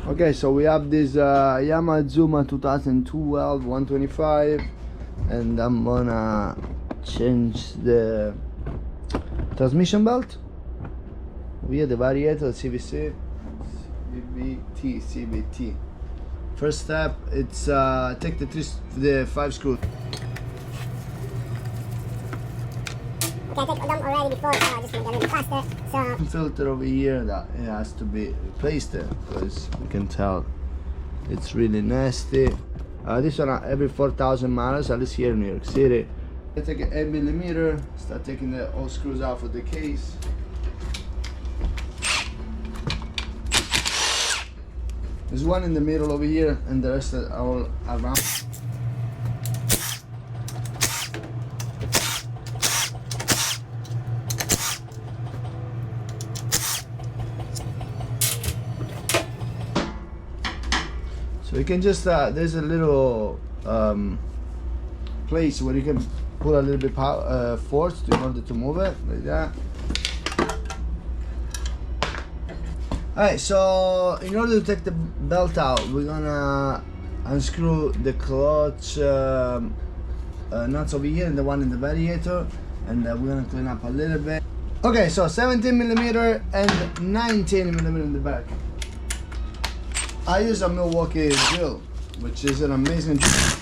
Okay, so we have this Yamaha Zuma 2012 125, and I'm gonna change the transmission belt. We have the variator CVC, CVT. First step, it's take the 5 screws. Okay, I took them already before, so I just make it a little faster. So Filter over here that it has to be replaced because you can tell it's really nasty. This one every 4,000 miles, at least here in New York City. I take an 8mm, start taking the old screws out of the case. There's one in the middle over here, and the rest are all around. So you can just, there's a little place where you can put a little bit force in order to move it, like that. Alright, so in order to take the belt out, we're gonna unscrew the clutch nuts over here and the one in the variator, and we're gonna clean up a little bit. Okay, so 17mm and 19mm in the back. I use a Milwaukee drill, which is an amazing drill.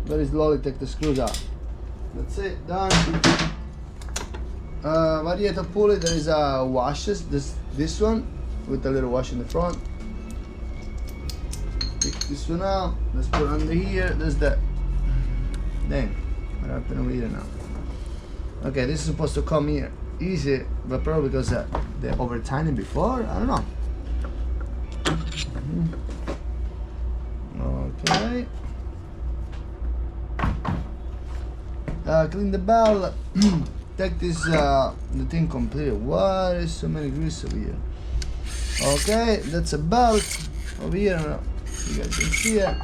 Very slowly take the screws out. That's it, done. Variator pulley, there is a washes, this one with a little wash in the front. Take this one out, let's put it under here. There's the, dang, what happened over here now? Okay, this is supposed to come here easy, but probably because they over tightened before, I don't know. Okay. Clean the belt. Take this the thing completely. Why is so many grease over here? Okay, that's a belt over here. You guys can see it.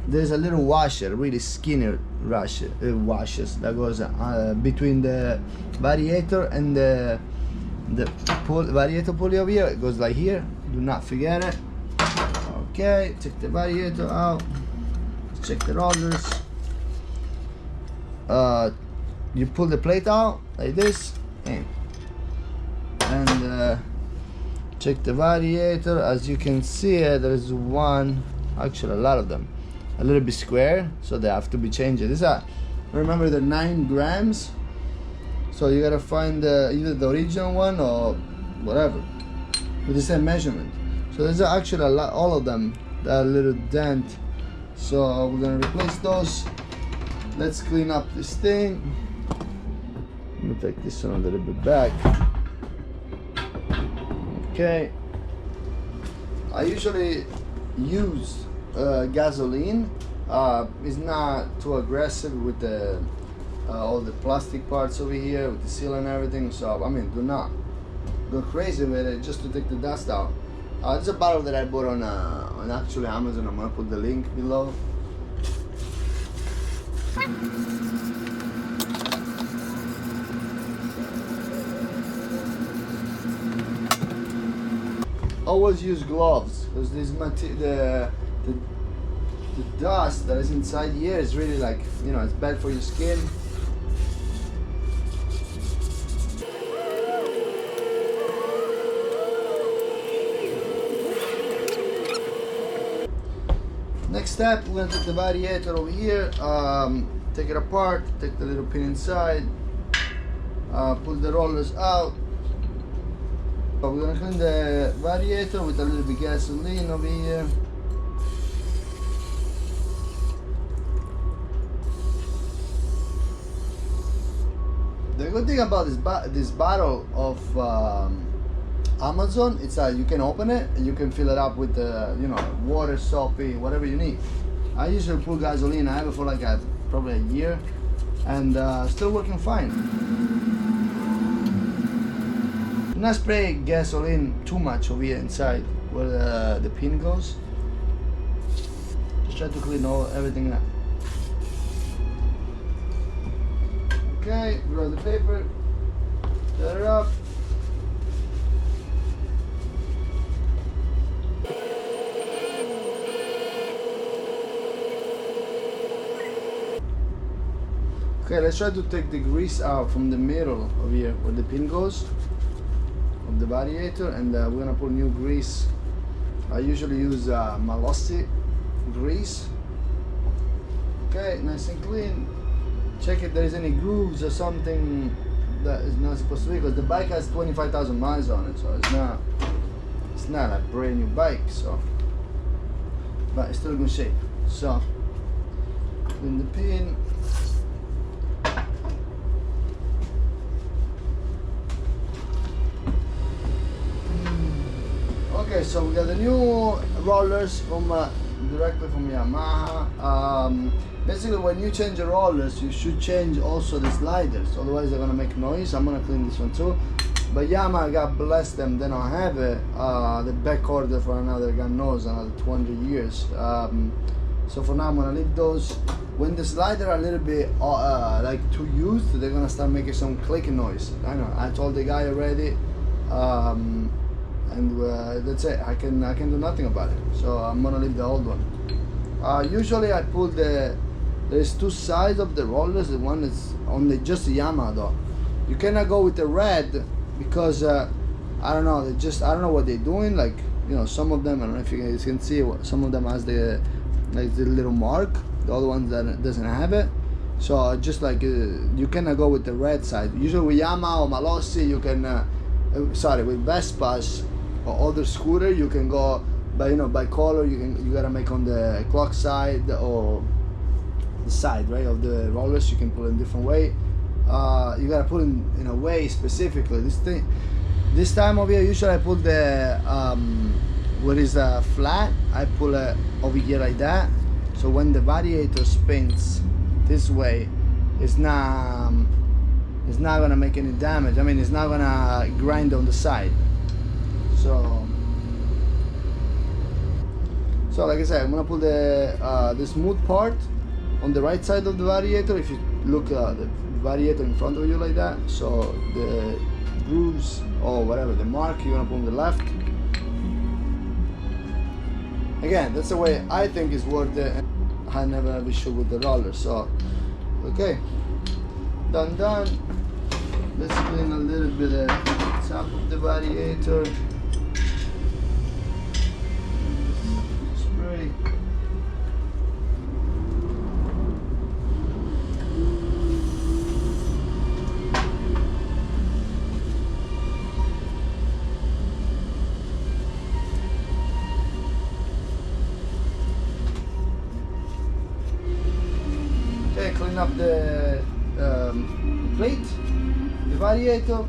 There's a little washer, really skinny washers that goes between the variator and the variator pulley over here. It goes like here. Do not forget it. Okay, take the variator out. Check the rollers. You pull the plate out like this, and check the variator. As you can see, there is one, actually a lot of them, a little bit square, so they have to be changed. These are, remember, they're 9 grams, so you gotta find either the original one or whatever with the same measurement. So there's actually a lot, all of them, that little dent. So we're gonna replace those. Let's clean up this thing. Let me take this one a little bit back. Okay. I usually use gasoline. It's not too aggressive with the all the plastic parts over here with the seal and everything. So I mean, do not go crazy with it just to take the dust out. It's a bottle that I bought on actually Amazon. I'm gonna put the link below. Always use gloves, because the dust that is inside here is really, like, you know, it's bad for your skin. Next step, we're gonna take the variator over here, take it apart, take the little pin inside, pull the rollers out. We're gonna clean the variator with a little bit gasoline over here. The good thing about this bottle of Amazon, it's you can open it and you can fill it up with you know, water, soapy, whatever you need. I usually put gasoline. I have it for like probably a year, and still working fine. Do not spray gasoline too much over here inside where the pin goes. Just try to clean everything up. Okay, grab the paper, set it up. Okay, let's try to take the grease out from the middle of here where the pin goes of the variator, and we're gonna put new grease. I usually use meticulously grease. Okay, nice and clean. Check if there is any grooves or something that is not supposed to be, because the bike has 25,000 miles on it, so it's not a brand new bike, so, but it's still in good shape. So clean the pin. Okay, so we got the new rollers from directly from Yamaha. Basically, when you change the rollers, you should change also the sliders, otherwise they're gonna make noise. I'm gonna clean this one too. But Yamaha, God bless them, they don't have it. The back order for another, God knows, another 200 years. So for now, I'm gonna leave those. When the slider are a little bit like too used, they're gonna start making some clicking noise. I know. I told the guy already. And that's it. I can do nothing about it. So I'm gonna leave the old one. Usually I pull there's two sides of the rollers. The one is on just the Yamaha though. You cannot go with the red because I don't know. I don't know what they're doing. Like, you know, some of them, I don't know if you guys can see. Some of them has the little mark. The other ones that doesn't have it. So just like you cannot go with the red side. Usually with Yamaha or Malossi, you can. With Vespas or other scooter, you can go by color. You gotta make on the clock side or the side, right, of the rollers. You can put it in different way. You gotta put in a way specifically. This time over here, usually I put the what is flat. I pull it over here like that. So when the variator spins this way, it's not gonna make any damage. I mean, it's not gonna grind on the side. So like I said, I'm gonna put the smooth part on the right side of the variator. If you look at the variator in front of you like that, so the grooves or whatever, the mark, you're gonna put on the left. Again, that's the way I think is worth it. I never have issue with the roller. So okay, done. Let's clean a little bit of the top of the variator. Spray. Okay, clean up the plate, the variator,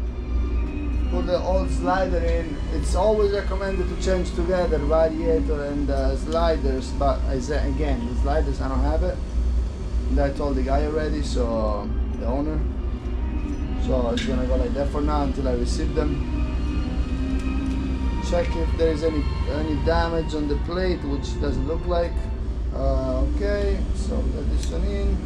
put the old slider in. It's always recommended to change together variator and sliders, but I say again, the sliders I don't have it, and I told the guy already, so the owner, so it's gonna go like that for now until I receive them. Check if there is any damage on the plate, which doesn't look like. Okay, so let this one in.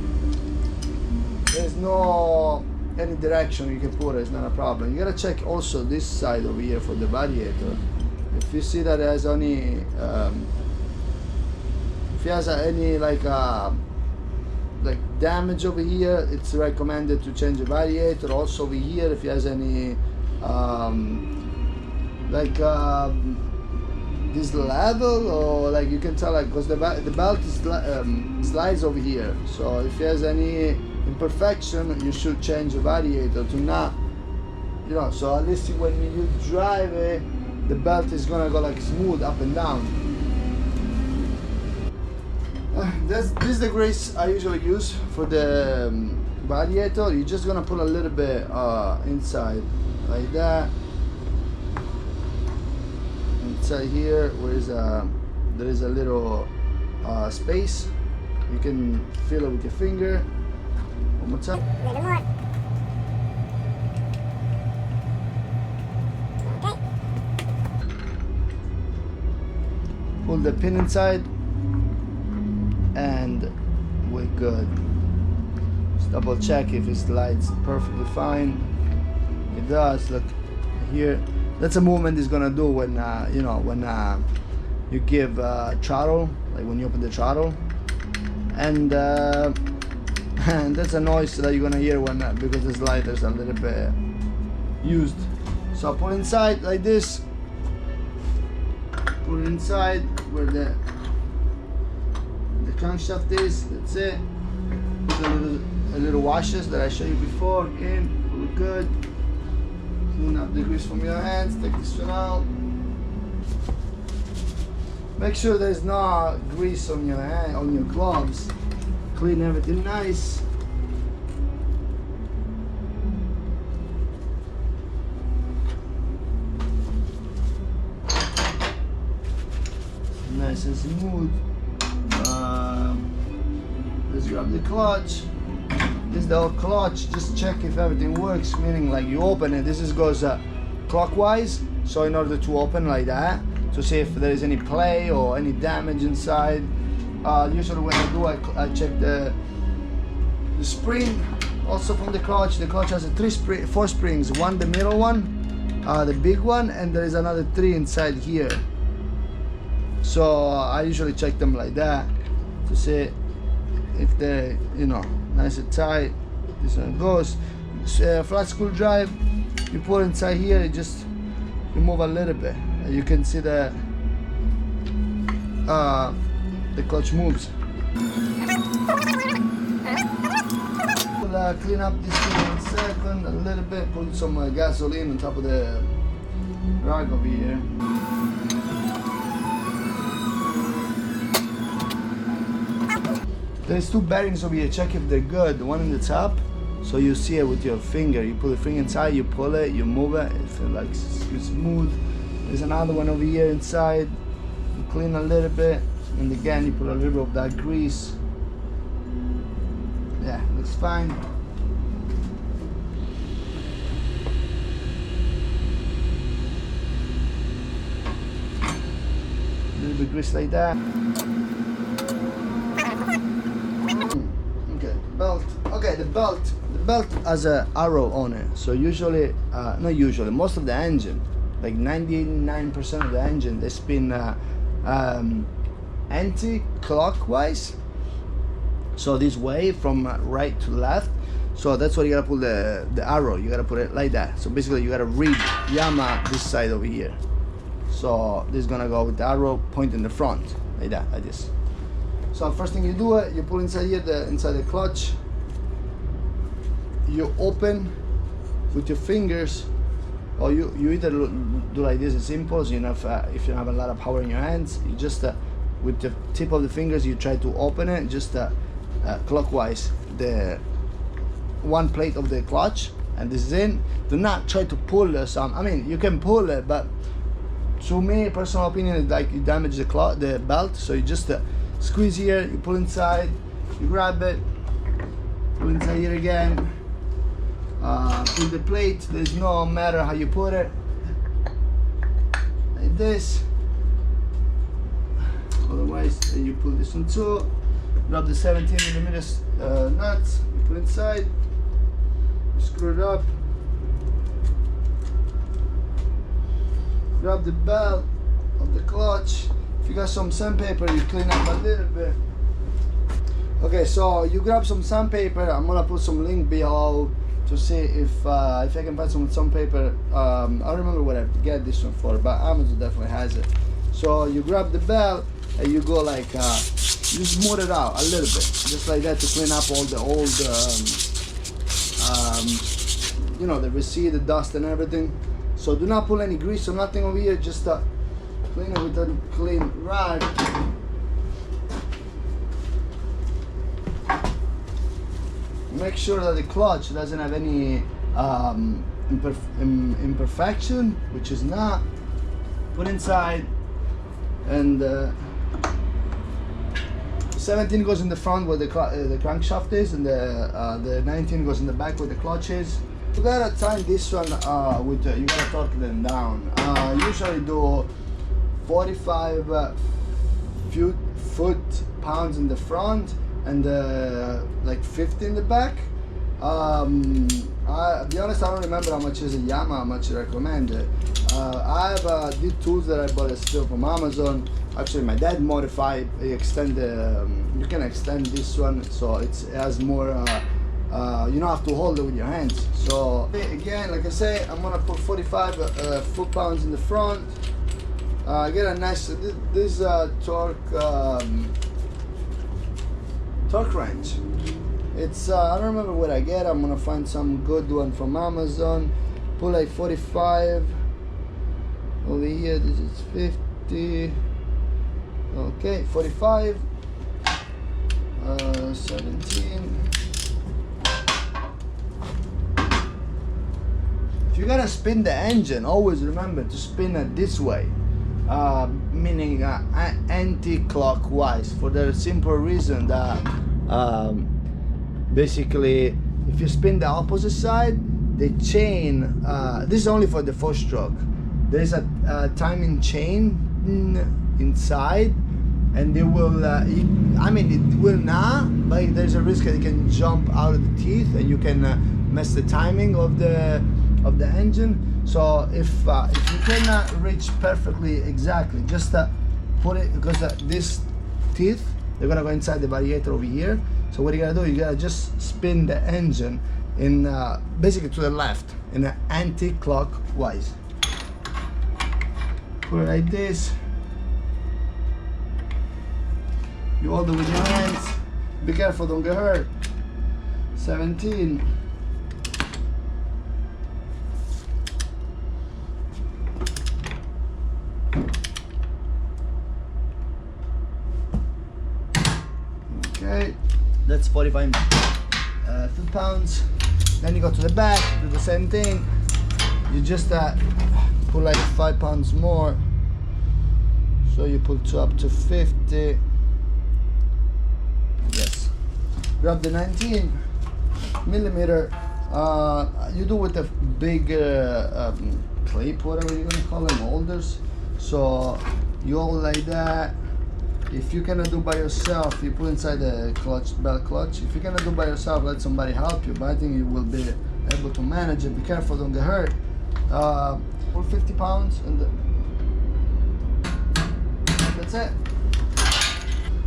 There's no any direction you can put it, it's not a problem. You gotta check also this side over here for the variator. If you see that it has any if it has any like damage over here, it's recommended to change the variator. Also over here, if it has any this level, or like you can tell, like, because the belt is slides over here, so if it has any imperfection, you should change the variator to not, you know, so at least when you drive it, the belt is gonna go like smooth up and down. This is the grease I usually use for the variator. You're just gonna put a little bit inside like that. Inside here, where is there is a little space. You can feel it with your finger. One more time. A little more. Okay. Pull the pin inside, and we're good. Just double check if it slides perfectly fine. It does. Look here. That's a movement it's gonna do when you know, when you give throttle, like when you open the throttle, and and that's a noise that you're gonna hear when because the slider's a little bit used. So put inside like this. Put it inside where the crankshaft is. That's it. Put a little washes that I showed you before. Again, look good. Clean up the grease from your hands. Take this one out. Make sure there's no grease on your hand, on your gloves. Clean everything nice. Nice and smooth. Let's grab the clutch. This is the old clutch. Just check if everything works, meaning like you open it. This goes clockwise, so in order to open like that, to see if there is any play or any damage inside. Usually when I do, I check the spring also from the clutch. The clutch has four springs. One, the middle one, the big one, and there is another 3 inside here. So I usually check them like that to see if they, you know, nice and tight. This one goes. Flat screw drive, you put inside here, you just remove a little bit. You can see that the clutch moves. We'll clean up this thing in a second, a little bit. Put some gasoline on top of the rag over here. There's 2 bearings over here. Check if they're good. The one in the top, so you see it with your finger. You put the finger inside, you pull it, you move it. It feels like it's smooth. There's another one over here inside. You clean a little bit, and again you put a little bit of that grease. Yeah, looks fine. A little bit grease like that. Okay, belt. Okay, the belt has an arrow on it. So usually, not usually, most of the engine, like 99% of the engine, they spin anti-clockwise. So this way from right to left. So that's why you gotta pull the arrow. You gotta put it like that. So basically, you gotta read Yamaha this side over here. So this is gonna go with the arrow pointing the front, like that, like this. So first thing you do, you pull inside here, inside the clutch. You open with your fingers, or you either do like this. It's simple. So if you have a lot of power in your hands, you just with the tip of the fingers, you try to open it just clockwise, the one plate of the clutch, and this is in. Do not try to pull some. I mean, you can pull it, but to me, personal opinion, is like you damage the belt. So you just squeeze here, you pull inside, you grab it, pull inside here again, pull the plate. There's no matter how you put it, like this. Otherwise, you pull this one too. Grab the 17mm nuts, you put inside, you screw it up. Grab the belt of the clutch. If you got some sandpaper, you clean up a little bit. Okay, so you grab some sandpaper. I'm gonna put some link below to see if I can find some sandpaper. I don't remember what I get this one for, but Amazon definitely has it. So you grab the belt and you go like you smooth it out a little bit, just like that, to clean up all the old, you know, the receipt, the dust, and everything. So do not pull any grease or nothing over here. Just clean it with a clean rag. Make sure that the clutch doesn't have any imperfection, which is not. Put inside, and 17 goes in the front where the crankshaft is, and the 19 goes in the back where the clutch is. You gotta time this one with you gotta torque them down. Usually do 45 foot-pounds in the front and like 50 in the back. I'll be honest, I don't remember how much is a Yamaha, how much I recommend it. I have these tools that I bought still from Amazon. Actually, my dad modified, you can extend this one so it has more, you don't have to hold it with your hands. So again, like I say, I'm gonna put 45 foot-pounds in the front. Get a nice, this torque wrench. It's I don't remember what I get. I'm gonna find some good one from Amazon. Put like 45 over here. This is 50. Okay, 45. 17. If you're gonna spin the engine, always remember to spin it this way, meaning anti-clockwise, for the simple reason that basically if you spin the opposite side, the chain, this is only for the 4-stroke, there's a timing chain inside, and it will it will not, but there's a risk that it can jump out of the teeth and you can mess the timing of the engine. So if you cannot reach perfectly exactly, just put it, because this teeth, they're gonna go inside the variator over here. So what you gotta do, you gotta just spin the engine in basically to the left in an anti-clockwise. Put it like this. You hold it with your hands. Be careful, don't get hurt. 17. Okay, that's 45 foot-pounds. Then you go to the back, do the same thing. You just put like 5 pounds more. So you put up to 50. Yes. Grab the 19 millimeter. You do with the big clip, whatever you're gonna call them, holders. So you hold like that. If you cannot do by yourself, you put inside the clutch, belt clutch. If you cannot do by yourself, let somebody help you. But I think you will be able to manage it. Be careful, don't get hurt. Put 50 pounds, and that's it.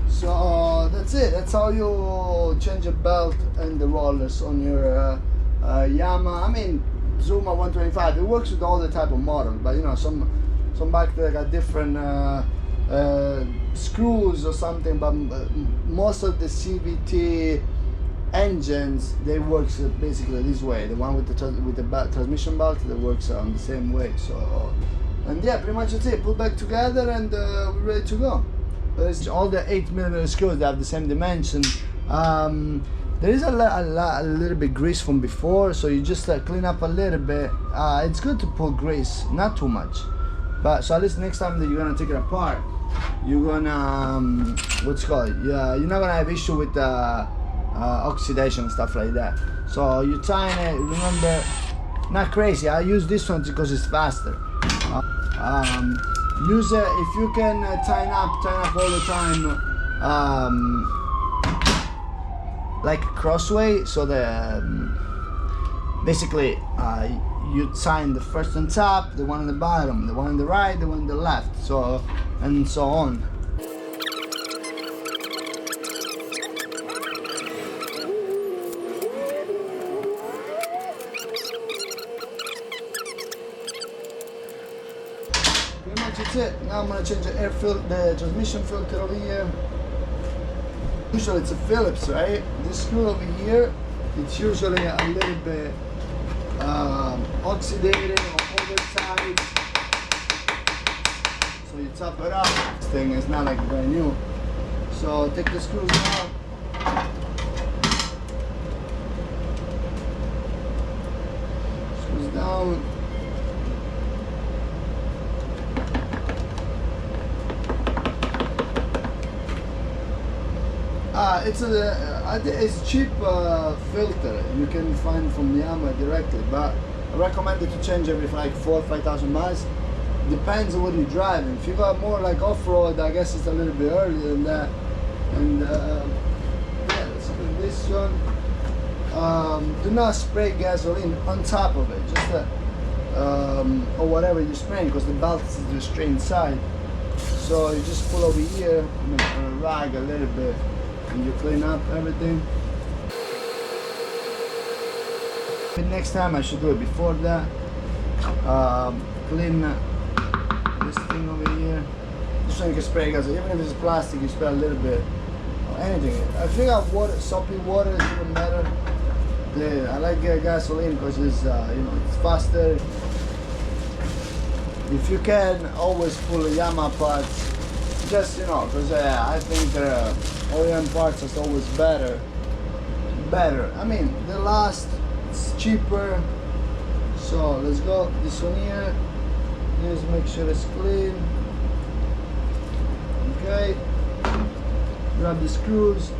So that's it. That's how you change a belt and the rollers on your Yamaha. I mean, Zuma 125. It works with all the type of models, but you know, some bikes that got different screws or something. But most of the CVT engines, they work basically this way. The one with the transmission belt, that works on the same way. So, and yeah, pretty much that's it. Put back together, and we're ready to go. There's all the 8mm screws that have the same dimension. There is a little bit grease from before, so you just clean up a little bit. It's good to put grease, not too much. But so at least next time that you're gonna take it apart, you're gonna what's it called? Yeah, you're not gonna have issue with oxidation and stuff like that. So you tighten it. Remember, not crazy. I use this one because it's faster. Use it if you can tighten up all the time, like crossway. So the basically you tighten the first on top, the one on the bottom, the one on the right, the one on the left, so and so on. Pretty much that's it. Now I'm gonna change the transmission filter over here. Usually it's a Phillips, right? This screw over here, it's usually a little bit oxidated or oversized. So you top it up. This thing is not like brand new. So take the screws out. Screws down. It's cheap filter you can find from Yamaha directly, but I recommend it to change every like 4,000 or 5,000 miles. Depends on what you're driving. If you got more like off-road, I guess it's a little bit earlier than that. And this one. Do not spray gasoline on top of it, just or whatever you're spraying, because the belt is the straight inside. So you just pull over here, on a rag a little bit, and you clean up everything. But next time I should do it before that. Clean this thing over here. This one you can spray gasoline, even if it's plastic, you spray a little bit. Or anything. I think water, soapy water is even better. I like gasoline because it's it's faster. If you can, always pull Yamaha parts, just because I think the OEM parts is always better. I mean, the last it's cheaper. So let's go this one here. Just make sure it's clean. Okay. Grab the screws.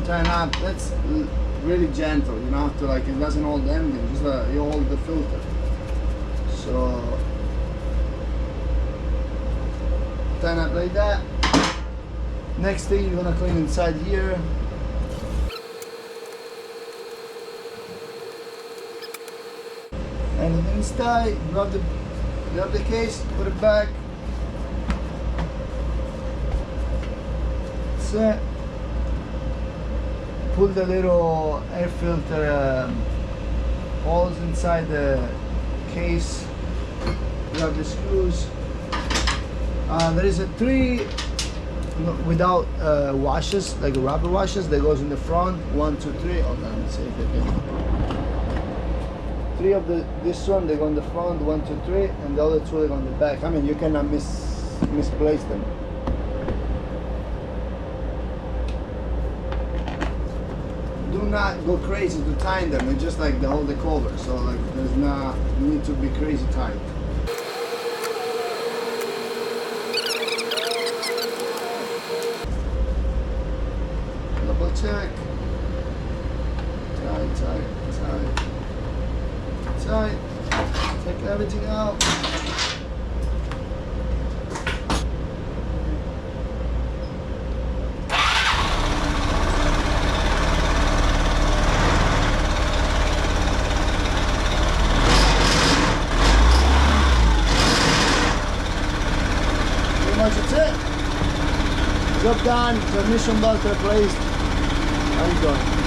Tighten up. That's really gentle. You don't have to it doesn't hold anything. Just you hold the filter. So tighten up like that. Next thing you're gonna clean inside here. Everything's tight. Grab the case. Put it back. That's it. Pull the little air filter holes inside the case. Grab the screws. There is a 3 without washes, like rubber washes, that goes in the front. 1, 2, 3. Hold on, let's see if I can. 3 of this one, they go in the front. 1, 2, 3, and the other 2 they go in the back. I mean, you cannot misplace them. Do not go crazy to tighten them. It's just like they hold the cover, so there's not need to be crazy tight. Double check. Tight. Take everything out. That's it. Job done. Transmission belt replaced. How you going?